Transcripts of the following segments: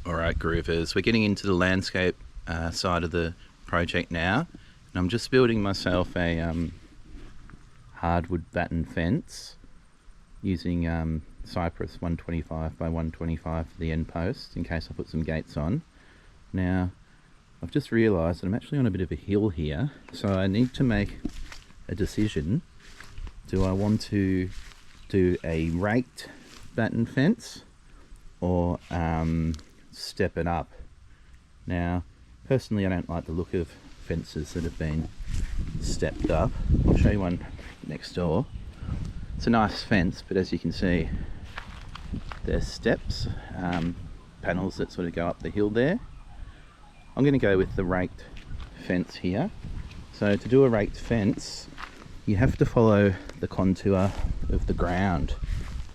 Alright groovers, we're getting into the landscape side of the project now, and I'm just building myself a hardwood batten fence using cypress 125 by 125 for the end post in case I put some gates on. Now I've just realised that I'm actually on a bit of a hill here, so I need to make a decision. Do I want to do a raked batten fence or step it up? Now personally I don't like the look of fences that have been stepped up. I'll show you one next door. It's a nice fence, but as you can see there's steps, panels that sort of go up the hill there. I'm going to go with the raked fence here. So to do a raked fence you have to follow the contour of the ground.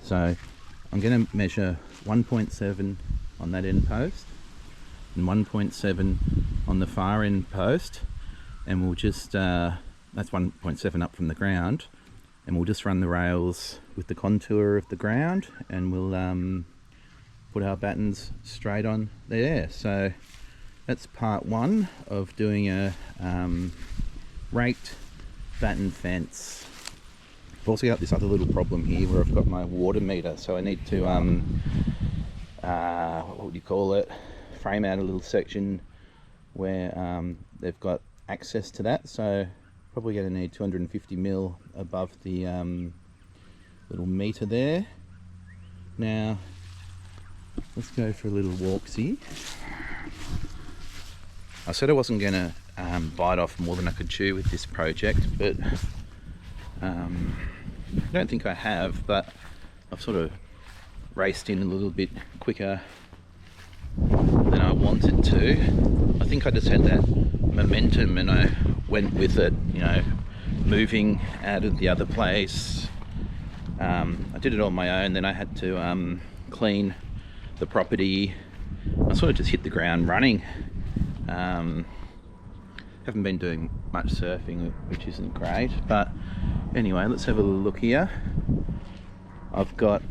So I'm going to measure 1.7 on that end post and 1.7 on the far end post, and we'll just that's 1.7 up from the ground, and we'll just run the rails with the contour of the ground, and we'll put our battens straight on there. So that's part one of doing a raked batten fence. I've also got this other little problem here where I've got my water meter, so I need to what would you call it, frame out a little section where they've got access to that. So probably going to need 250 mil above the little meter there. Now let's go for a little walksy. I said I wasn't going to bite off more than I could chew with this project, but I don't think I have, but I've sort of raced in a little bit quicker than I wanted to. I think I just had that momentum and I went with it, you know, moving out of the other place. I did it on my own, then I had to clean the property. I sort of just hit the ground running. Haven't been doing much surfing, which isn't great, but anyway, let's have a look here. I've got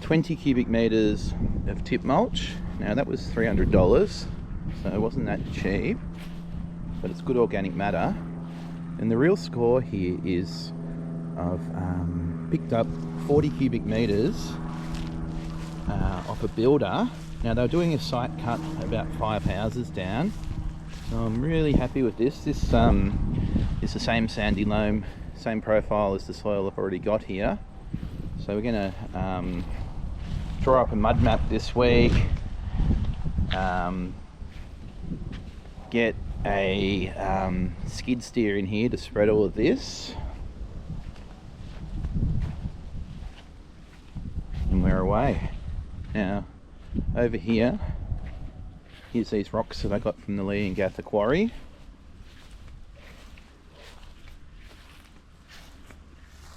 20 cubic meters of tip mulch. Now that was $300, so it wasn't that cheap, but it's good organic matter. And the real score here is I've picked up 40 cubic meters off a builder. Now they were doing a site cut about 5 houses down, so I'm really happy with this. This is the same sandy loam, same profile as the soil I've already got here. So we're going to draw up a mud map this week, get a skid steer in here to spread all of this, and we're away. Now over here, here's these rocks that I got from the Lee and Gather quarry.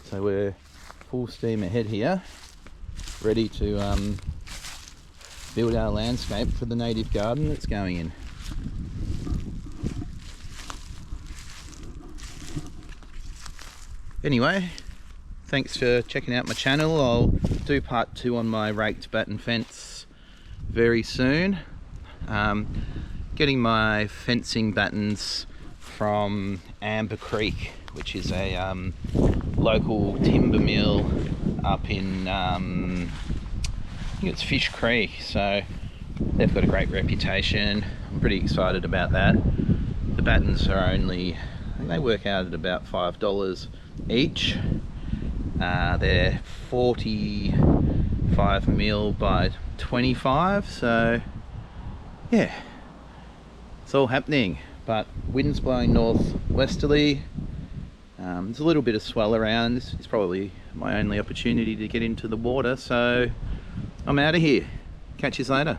So we're full steam ahead here, ready to build our landscape for the native garden that's going in. Anyway, thanks for checking out my channel. I'll do part 2 on my raked batten fence very soon. Getting my fencing battens from Amber Creek, which is a local timber mill up in I think it's Fish Creek, so they've got a great reputation. I'm pretty excited about that. The battens are only, I think they work out at about $5 each. They're 45 mil by 25, so yeah, it's all happening. But wind's blowing northwesterly. There's a little bit of swell around. This is probably my only opportunity to get into the water, so I'm out of here. Catch you later.